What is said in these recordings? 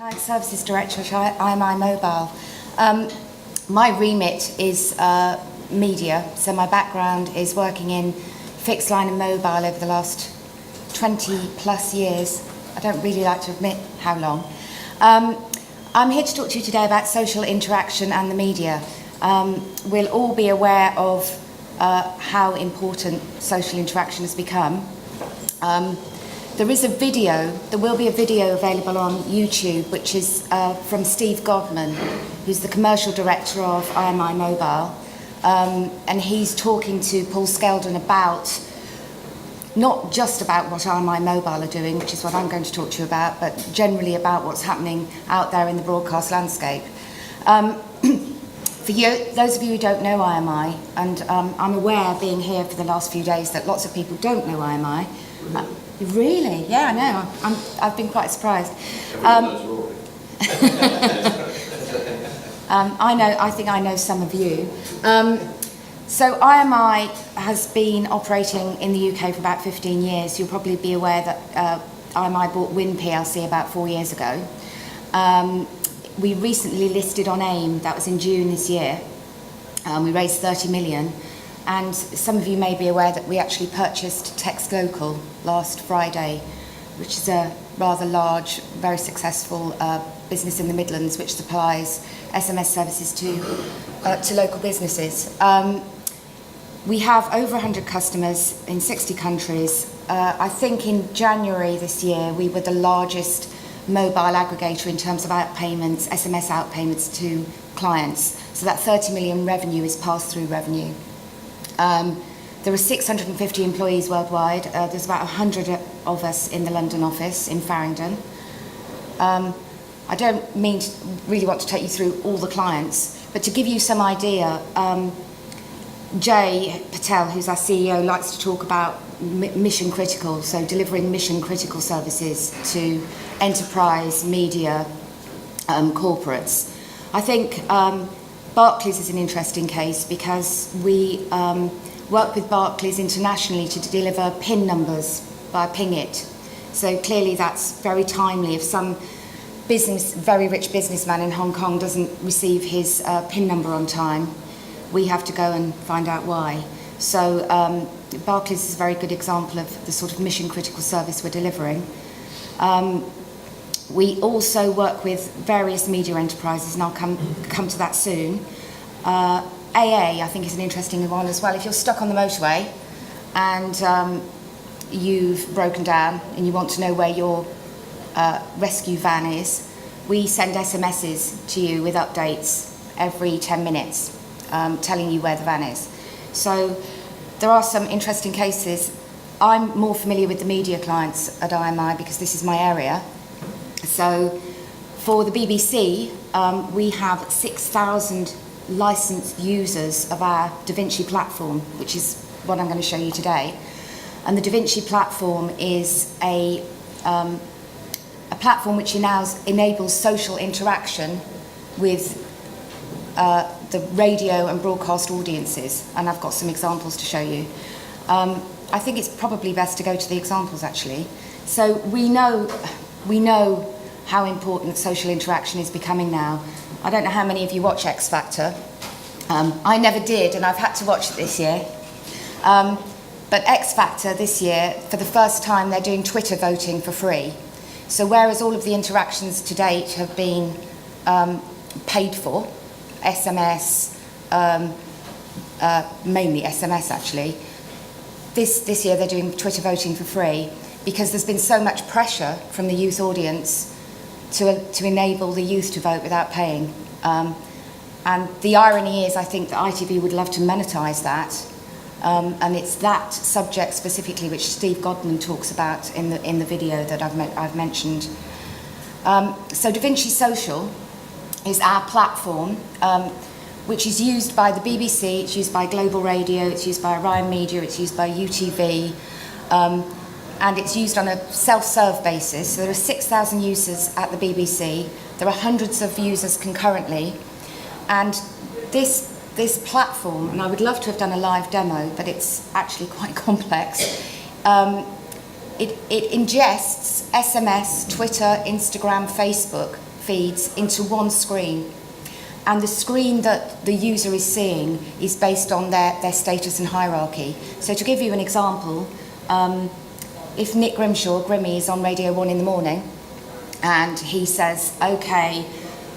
Client Services Director at IMI Mobile. My remit is media, so my background is working in fixed line and mobile over the last 20 plus years. I don't really like to admit how long. I'm here to talk to you today about social interaction and the media. We'll all be aware of how important social interaction has become. There will be a video available on YouTube, which is from Steve Godman, who's the commercial director of IMI Mobile. And he's talking to Paul Skeldon about, not just about what IMI Mobile are doing, which is what I'm going to talk to you about, but generally about what's happening out there in the broadcast landscape. For those of you who don't know IMI, and I'm aware, being here for the last few days, that lots of people don't know IMI. Really? Yeah, I know. I've been quite surprised. I think I know some of you. So IMI has been operating in the UK for about 15 years. You'll probably be aware that IMI bought Win PLC about 4 years ago. We recently listed on AIM, that was in June this year. We raised 30 million. And some of you may be aware that we actually purchased Text Local last Friday, which is a rather large, very successful business in the Midlands, which supplies SMS services to local businesses. We have over 100 customers in 60 countries. I think in January this year, we were the largest mobile aggregator in terms of outpayments, SMS outpayments to clients. So that 30 million revenue is pass-through revenue. There are 650 employees worldwide. There's about 100 of us in the London office in Farringdon. I don't really want to take you through all the clients, but to give you some idea, Jay Patel, who's our CEO, likes to talk about mission critical, so delivering mission critical services to enterprise, media, corporates. I think Barclays is an interesting case because we work with Barclays internationally to deliver PIN numbers via Ping It. So clearly that's very timely. If some very rich businessman in Hong Kong doesn't receive his PIN number on time, we have to go and find out why. So Barclays is a very good example of the sort of mission critical service we're delivering. We also work with various media enterprises, and I'll come to that soon. AA, I think, is an interesting one as well. If you're stuck on the motorway and you've broken down and you want to know where your rescue van is, we send SMSs to you with updates every 10 minutes, telling you where the van is. So there are some interesting cases. I'm more familiar with the media clients at IMI because this is my area. So for the BBC, we have 6,000 licensed users of our DaVinci platform, which is what I'm going to show you today. And the DaVinci platform is a platform which enables social interaction with the radio and broadcast audiences. And I've got some examples to show you. I think it's probably best to go to the examples, actually. So we know how important social interaction is becoming now. I don't know how many of you watch X Factor. I never did, and I've had to watch it this year. But X Factor this year, for the first time, they're doing Twitter voting for free. So whereas all of the interactions to date have been paid for, SMS, mainly SMS actually, this year they're doing Twitter voting for free because there's been so much pressure from the youth audience to enable the youth to vote without paying. And the irony is, I think that ITV would love to monetize that. And it's that subject specifically which Steve Godman talks about in the video that I've mentioned. So DaVinci Social is our platform, which is used by the BBC, it's used by Global Radio, it's used by Orion Media, it's used by UTV. And it's used on a self-serve basis. So there are 6,000 users at the BBC. There are hundreds of users concurrently. And this platform, and I would love to have done a live demo, but it's actually quite complex. It ingests SMS, Twitter, Instagram, Facebook feeds into one screen. And the screen that the user is seeing is based on their status and hierarchy. So to give you an example, if Nick Grimmy is on Radio 1 in the morning, and he says, okay,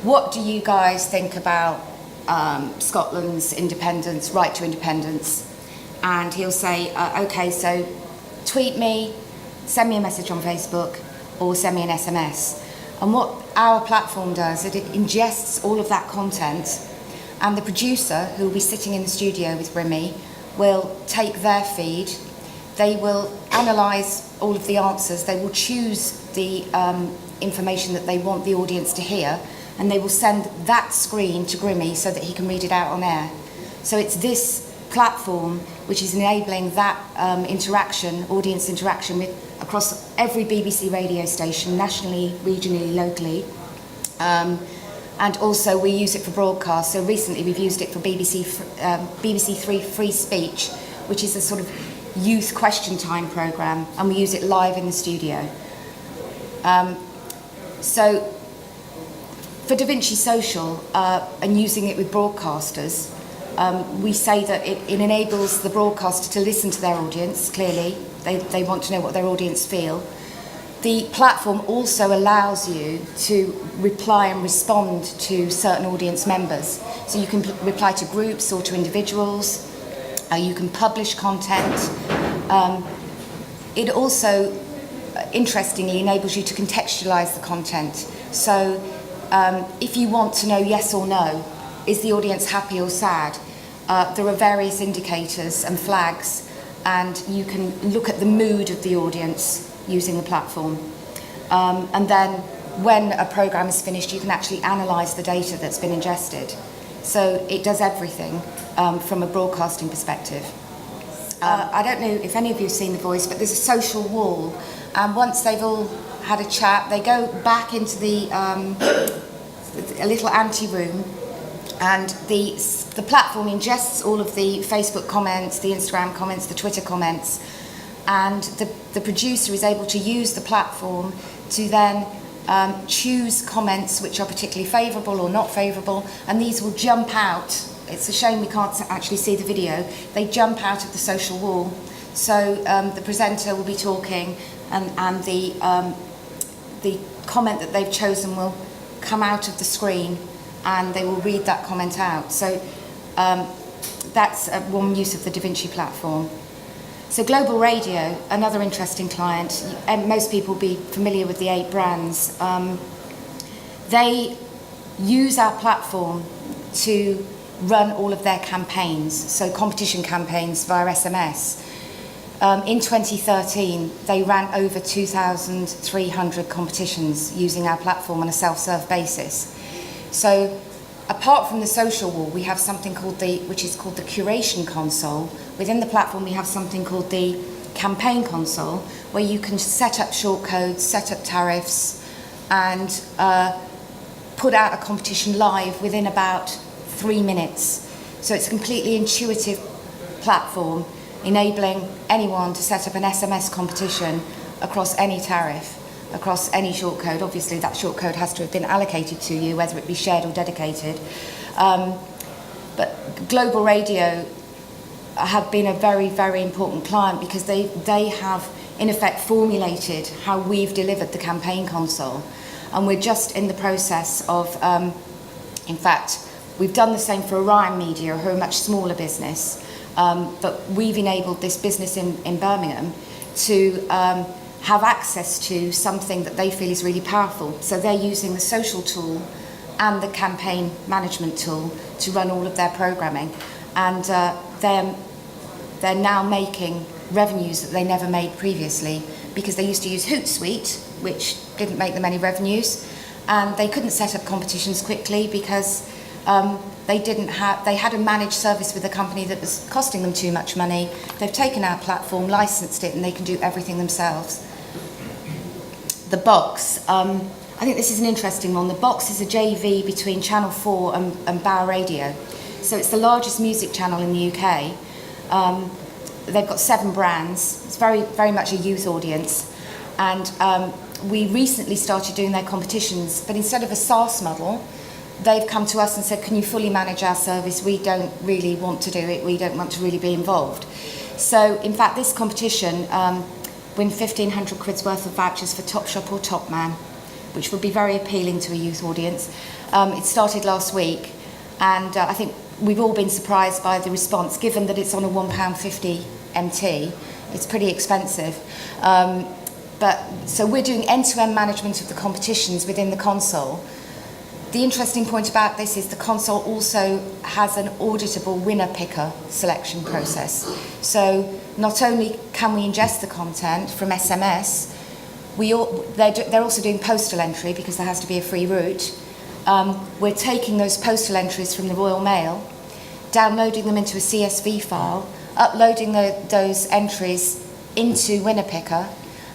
what do you guys think about Scotland's independence, right to independence? And he'll say, okay, so tweet me, send me a message on Facebook, or send me an SMS. And what our platform does is it ingests all of that content, and the producer, who will be sitting in the studio with Grimmy, will take their feed, they will analyse all of the answers, they will choose the information that they want the audience to hear, and they will send that screen to Grimmy so that he can read it out on air. So it's this platform which is enabling that interaction, audience interaction across every BBC radio station, nationally, regionally, locally. And also we use it for broadcast. So recently we've used it for BBC Three Free Speech, which is a sort of youth question time programme, and we use it live in the studio. So for Da Vinci Social and using it with broadcasters, we say that it enables the broadcaster to listen to their audience, clearly. They want to know what their audience feel. The platform also allows you to reply and respond to certain audience members. So you can reply to groups or to individuals. You can publish content. It also, interestingly, enables you to contextualise the content. So if you want to know yes or no, is the audience happy or sad? There are various indicators and flags, and you can look at the mood of the audience using the platform. And then when a programme is finished, you can actually analyse the data that's been ingested. So it does everything from a broadcasting perspective. I don't know if any of you have seen The Voice, but there's a social wall. And once they've all had a chat, they go back into a little ante-room, and the platform ingests all of the Facebook comments, the Instagram comments, the Twitter comments, and the producer is able to use the platform to then choose comments which are particularly favourable or not favourable, and these will jump out. It's a shame we can't actually see the video. They jump out of the social wall. So the presenter will be talking, and the comment that they've chosen will come out of the screen, and they will read that comment out. So that's one use of the Da Vinci platform. So Global Radio, another interesting client, and most people will be familiar with the 8 brands. They use our platform to run all of their campaigns, so competition campaigns via SMS. In 2013, they ran over 2,300 competitions using our platform on a self-serve basis. So apart from the social wall, we have something called which is called the curation console. Within the platform, we have something called the campaign console, where you can set up short codes, set up tariffs, and put out a competition live within about 3 minutes. So it's a completely intuitive platform, enabling anyone to set up an SMS competition across any tariff, across any short code. Obviously, that short code has to have been allocated to you, whether it be shared or dedicated. But Global Radio have been a very, very important client, because they have, in effect, formulated how we've delivered the campaign console. And we're just in the process of, in fact, we've done the same for Orion Media, who are a much smaller business. But we've enabled this business in Birmingham to have access to something that they feel is really powerful. So they're using the social tool and the campaign management tool to run all of their programming. And they're now making revenues that they never made previously, because they used to use Hootsuite, which didn't make them any revenues, and they couldn't set up competitions quickly because they had a managed service with a company that was costing them too much money. They've taken our platform, licensed it, and they can do everything themselves. The Box. I think this is an interesting one. The Box is a JV between Channel 4 and Bauer Radio. So it's the largest music channel in the UK. They've got 7 brands. It's very, very much a youth audience. And we recently started doing their competitions, but instead of a SaaS model, they've come to us and said, can you fully manage our service? We don't really want to do it. We don't want to really be involved. So, in fact, this competition, win 1,500 quid's worth of vouchers for Topshop or Topman, which would be very appealing to a youth audience. It started last week, and I think we've all been surprised by the response, given that it's on a £1.50 MT. It's pretty expensive. So we're doing end-to-end management of the competitions within the console. The interesting point about this is the console also has an auditable winner picker selection process. So not only can we ingest the content from SMS, they're also doing postal entry because there has to be a free route. We're taking those postal entries from the Royal Mail, downloading them into a CSV file, uploading those entries into winner picker,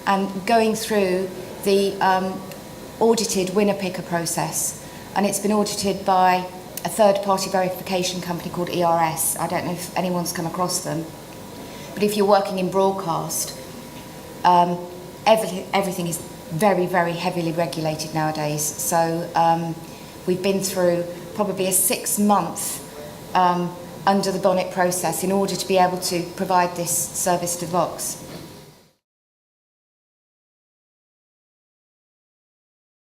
and going through the audited winner picker process. And it's been audited by a third-party verification company called ERS. I don't know if anyone's come across them. But if you're working in broadcast, everything is very, very heavily regulated nowadays. So we've been through probably a 6-month under the bonnet process in order to be able to provide this service to Vox.